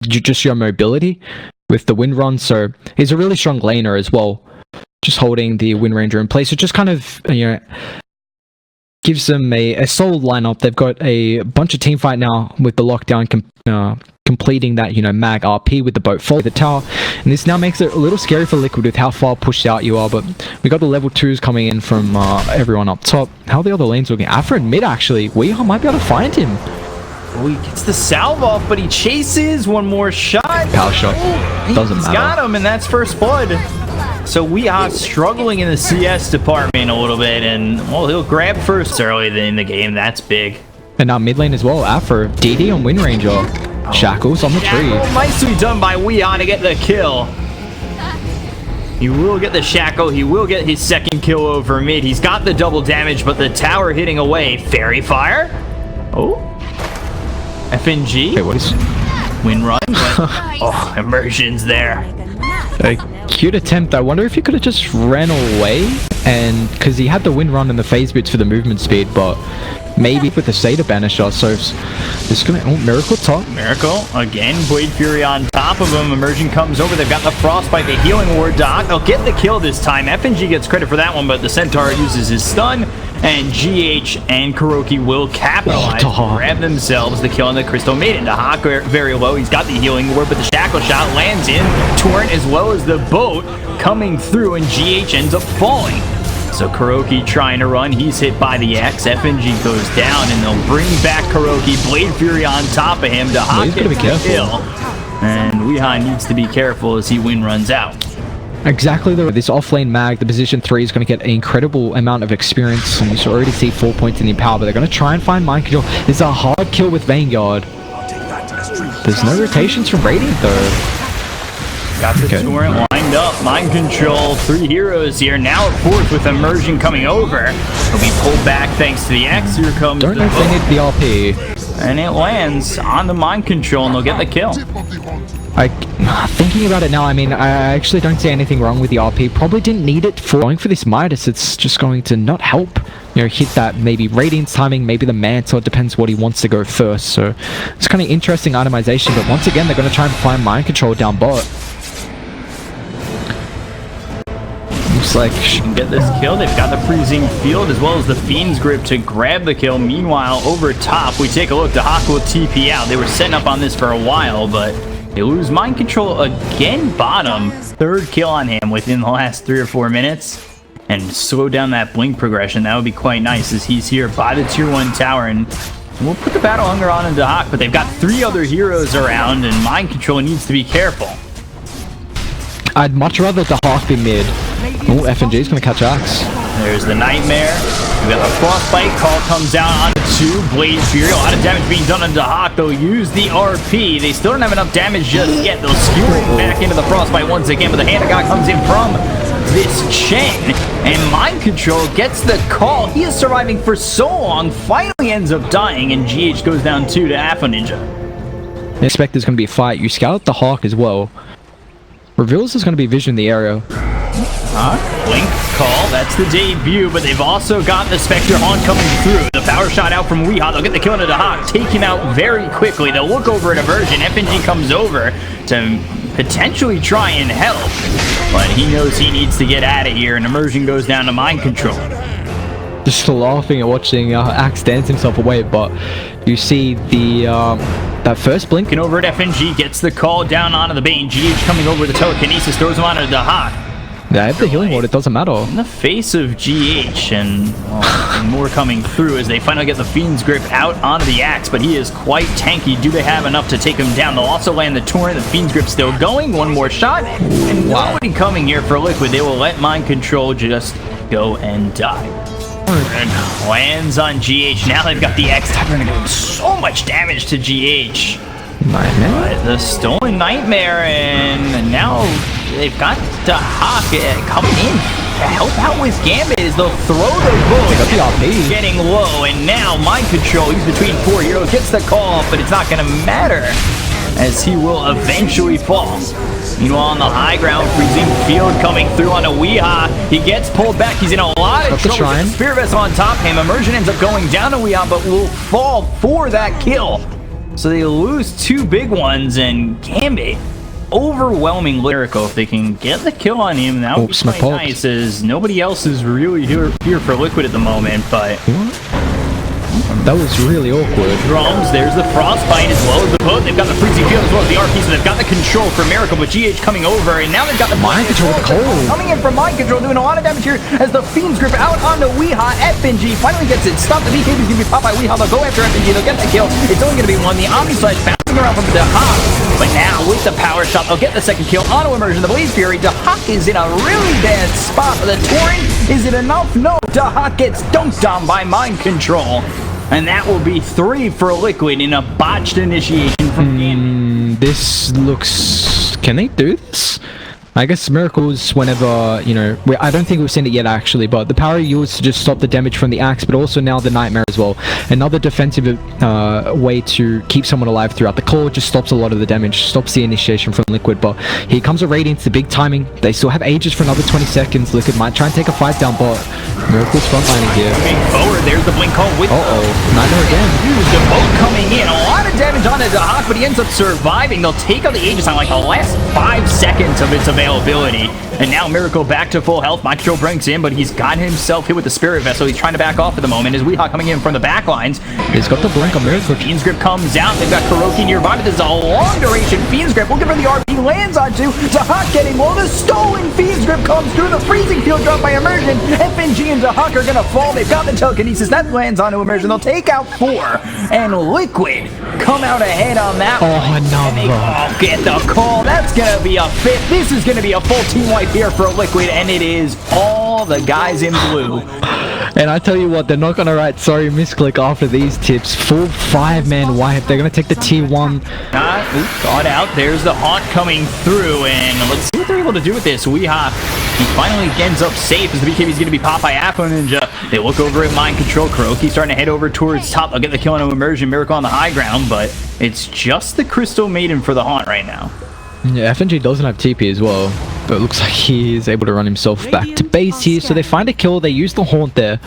just your mobility with the Wind Run. So he's a really strong laner as well, just holding the Wind Ranger in place. It just kind of, gives them a solid lineup. They've got a bunch of team fight now with the lockdown completing that, mag RP with the boat fall the tower, and this now makes it a little scary for Liquid with how far pushed out you are. But we got the level 2s coming in from everyone up top. How are the other lanes looking? Afra in mid, actually. We might be able to find him. Oh, he gets the salve off, but he chases one more shot. Power shot. Doesn't matter. He's got him, and that's first blood. So we are struggling in the CS department a little bit, and well, he'll grab first early in the game. That's big. And now mid lane as well. Afra, DD on Wind Ranger. Shackles on the tree. Nicely done by Weehaw to get the kill. He will get the shackle. He will get his second kill over mid. He's got the double damage, but the tower hitting away. Fairy fire. Oh. FNG. Wait, what is... Wind run. Oh, immersion's there. A cute attempt. I wonder if he could have just ran away, and because he had the Wind Run and the phase boots for the movement speed, but maybe with the Seder Banisher. So it's gonna... Oh, Miracle top. Miracle again. Blade Fury on top of him. Immersion comes over. They've got the Frostbite, the Healing Ward. Doc, they'll get the kill this time. FNG gets credit for that one, but the Centaur uses his stun, and GH and Kuroki will capitalize, grab themselves the kill on the Crystal Maiden. Dahak very low. He's got the Healing Ward, but the Shackle shot lands in Torrent as well as the boat coming through, and GH ends up falling. So Kuroki trying to run. He's hit by the X. FNG goes down, and they'll bring back Kuroki. Blade Fury on top of him. Dahak gets the kill. And Weehaw needs to be careful as he Wind runs out. Exactly, though. This offlane mag, the position 3 is going to get an incredible amount of experience, and you already see 4 points in the Empower, but they're going to try and find Mind Control. This is a hard kill with Vanguard. There's no rotations from Radiant, though. Got the Torrent lined up. Mind Control, 3 heroes here. Now at 4th with Immersion coming over. He'll be pulled back thanks to the X. Here comes Don't know if they need the RP. And it lands on the Mind Control, and they'll get the kill. Thinking about it now, I mean, I actually don't see anything wrong with the RP. Probably didn't need it for going for this Midas. It's just going to not help, hit that maybe Radiance timing, maybe the Mantle. It depends what he wants to go first. So it's kind of interesting itemization, but once again, they're going to try and find Mind Control down bot. Looks like she can get this kill. They've got the Freezing Field as well as the Fiend's Grip to grab the kill. Meanwhile, over top, we take a look. Dahak will TP out. They were setting up on this for a while, but they lose Mind Control again bottom. 3rd kill on him within the last 3 or 4 minutes. And slow down that blink progression. That would be quite nice as he's here by the tier 1 tower. And we'll put the Battle Hunger on in Dahak, but they've got 3 other heroes around, and Mind Control needs to be careful. I'd much rather Dahak be mid. Oh, FNG's going to catch Axe. There's the Nightmare. We got the Frostbite. Call comes down onto 2. Blade Fury. A lot of damage being done on Dahak. They'll use the RP. They still don't have enough damage just yet. They'll skewer it back into the Frostbite once again, but the Hand of God comes in from this Chen, and Mind Control gets the call. He is surviving for so long, finally ends up dying, and GH goes down 2 to Afro Ninja. I expect there's going to be a fight. You scout the Hawk as well. Reveals there's going to be vision in the area. Blink call, that's the debut, but they've also got the Spectre Haunt coming through. The power shot out from Weehaw. They'll get the kill into Dahak, take him out very quickly. They'll look over at Aversion. FNG comes over to potentially try and help, but he knows he needs to get out of here, and Immersion goes down to Mind Control. Just laughing at watching Axe dance himself away, but you see the that first blink. And over at FNG, gets the call down onto the Bane. GH coming over with the telekinesis, throws him onto Dahak. Yeah, I have the healing ward, it doesn't matter. In the face of GH, and more coming through as they finally get the Fiend's Grip out onto the Axe, but he is quite tanky. Do they have enough to take him down? They'll also land the Torrent. The Fiend's Grip still going. One more shot, and nobody coming here for Liquid. They will let Mind Control just go and die. And lands on GH. Now they've got the X. They're going to do so much damage to GH. Nightmare. The Stolen Nightmare, and now they've got Dahak coming in to help out with Gambit as they'll throw the boat. They got the RP. Getting low, and now Mind Control, he's between 4 heroes, gets the call, but it's not going to matter as he will eventually fall. Meanwhile, on the high ground, Freezing Field coming through on a Weehaw. He gets pulled back. He's in a lot of trouble. Spear Vest on top of him. Immersion ends up going down to Weehaw, but will fall for that kill. So they lose 2 big ones, and Gambit overwhelming Lyrical. If they can get the kill on him, that would be quite nice, as nobody else is really here for Liquid at the moment, but... That was really awkward. Drums, there's the Frostbite as well as the boat. They've got the freezing field as well as the RP, so they've got the control for Miracle, but GH coming over, and now they've got the mind control cold. Coming in from mind control, doing a lot of damage here as the Fiends grip out onto Weehaw. FNG finally gets it stopped. The BKB is going to be popped by Weehaw. They'll go after FNG. They'll get the kill. It's only going to be one. The Omni Slash bouncing around from Dahak, but now with the power shot, they'll get the second kill. Auto Immersion, the Blaze Fury. Dahak is in a really bad spot. The Torrent, is it enough? No. Dahak gets dunked on by mind control. And that will be 3 for Liquid in a botched initiation from Gambit. This looks... Can they do this? I guess Miracles whenever, you know... I don't think we've seen it yet, actually, but the power used to just stop the damage from the axe, but also now the Nightmare as well. Another defensive way to keep someone alive throughout. The claw just stops a lot of the damage, stops the initiation from Liquid, but here comes a Radiance, the big timing. They still have Aegis for another 20 seconds. Liquid might try and take a fight down, but Miracles frontlining here. Moving forward, there's the blink call with Nightmare again. The boat coming in, a lot of damage on Dahak, but he ends up surviving. They'll take out the Aegis on like the last 5 seconds of its availability. And now Miracle back to full health. Mind Control brings in, but he's got himself hit with the Spirit Vessel. He's trying to back off at the moment as Weehaw coming in from the back lines. He's got the blink on Miracle. Fiend's Grip comes out. They've got Kuroki nearby, but this is a long duration Fiend's Grip. Looking for the RP, lands onto Dahak getting low. The stolen Fiend's Grip comes through. The freezing field drop by Immersion. FNG and Dahak are gonna fall. They've got the telekinesis. That lands onto Immersion. They'll take out 4. And Liquid come out ahead on that one. And they get the call. That's gonna be a 5th. This is gonna be a full team wipe here for Liquid, and it is all the guys in blue. And I tell you what, they're not going to write sorry misclick after these tips. Full 5-man wipe. They're going to take the tier 1. Got out. There's the Haunt coming through, and let's see what they're able to do with this. Weehaw, he finally ends up safe as the BKB is going to be popped by Afro Ninja. They look over at Mind Control. Kuroki's starting to head over towards top. They'll get the kill on Immersion. Miracle on the high ground, but it's just the Crystal Maiden for the Haunt right now. Yeah, FNG doesn't have TP as well, but it looks like he is able to run himself back to base here, so they find a kill. They use the Haunt there.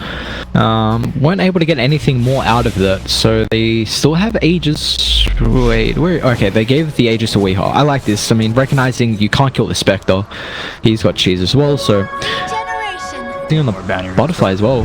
Weren't able to get anything more out of that, so they still have Aegis. Wait, where? Okay, they gave the Aegis to Weehaw. I like this. I mean, recognizing you can't kill the Spectre. He's got cheese as well, so... Thing on the Butterfly as well.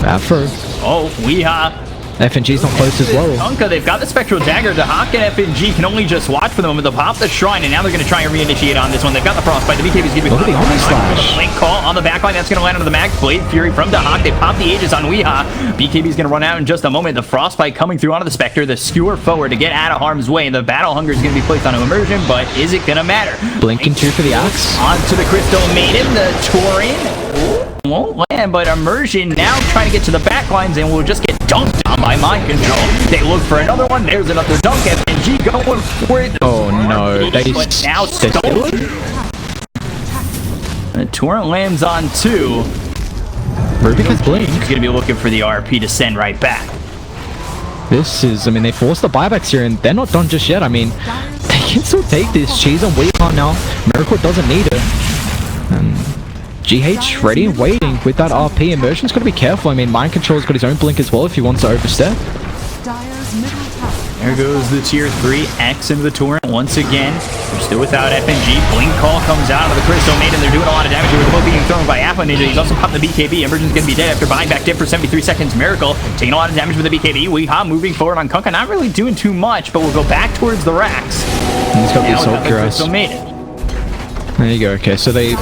Afro. Oh, Weehaw. FNG's not close as well. Tonka, they've got the Spectral Dagger. Dahak and FNG can only just watch for the moment. They'll pop the Shrine, and now they're going to try and reinitiate on this one. They've got the Frostbite. The BKB is going to be... Look at the Omni Slash. Blink call on the backline. That's going to land on the Max Blade Fury from Dahak. They pop the Aegis on Weehaw. BKB is going to run out in just a moment. The Frostbite coming through onto the Spectre. The Skewer forward to get out of harm's way. The Battle Hunger is going to be placed on Immersion, but is it going to matter? Blinking 2 for the Axe. Onto the Crystal Maiden. The Tauren won't land, but Immersion now trying to get to the back lines and will just get dunked on by Mind Control. They look for another one. There's another dunk. FNG going for it. Oh no, they now stolen. The Torrent lands on 2. Rubik has blink. He's going to be looking for the RP to send right back. This is, I mean, they forced the buybacks here and they're not done just yet. I mean, they can still take this. Cheese on Weehaw now. Miracle doesn't need it. And GH ready and waiting with that RP. Immersion's got to be careful. I mean, Mind Control's got his own blink as well if he wants to overstep. There goes the tier 3 X into the Torrent once again. They're still without FNG. Blink call comes out of the Crystal Maiden. They're doing a lot of damage here with the boat being thrown by Afro Ninja. He's also popped the BKB. Immersion's going to be dead after buying back dip for 73 seconds. Miracle taking a lot of damage with the BKB. Weehaw moving forward on Kunkka. Not really doing too much, but we'll go back towards the racks. He's got the Assault Cuirass. Crystal Maiden. There you go. Okay, so they...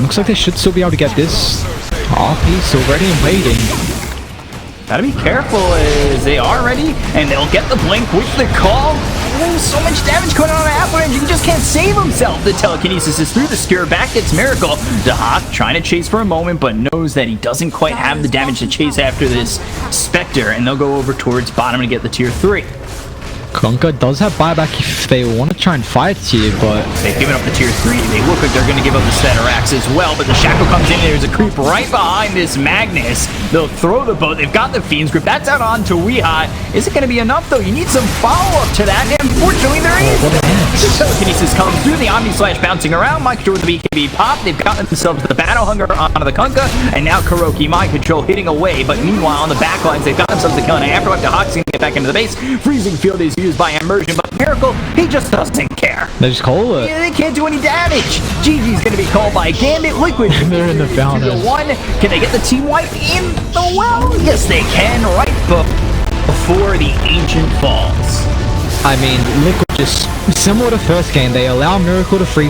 looks like they should still be able to get this. RP still ready and waiting. Gotta be careful as they are ready, and they'll get the blink with the call. There's so much damage going on Avalanche, he just can't save himself. The telekinesis is through the Skewer, back gets Miracle. Dahak trying to chase for a moment, but knows that he doesn't quite have the damage to chase after this Spectre, and they'll go over towards bottom to get the tier 3. Kunkka does have buyback if they want to try and fight here, but... they've given up the tier 3. They look like they're going to give up the Ceterax as well, but the Shackle comes in. There's a creep right behind this Magnus. They'll throw the boat. They've got the Fiend's Grip. That's out onto Weehai. Is it going to be enough, though? You need some follow-up to that. And unfortunately, there is. The telekinesis comes through. The Omni Slash bouncing around. Mind Control with the BKB pop. They've got themselves the Battle Hunger onto the Kunkka. And now Kuroki Mind Control hitting away. But meanwhile, on the back lines, they've got themselves the kill. And Afterlife to Hawks can get back into the base. Freezing Field is used by Immersion. But Miracle, he just doesn't care. They just call it. Yeah, they can't do any damage. GG's going to be called by Gambit. Liquid. They're in the fountain. Can they get the team wipe in the well? Yes, they can, right before the Ancient Falls. I mean, Liquid just similar to first game. They allow Miracle to free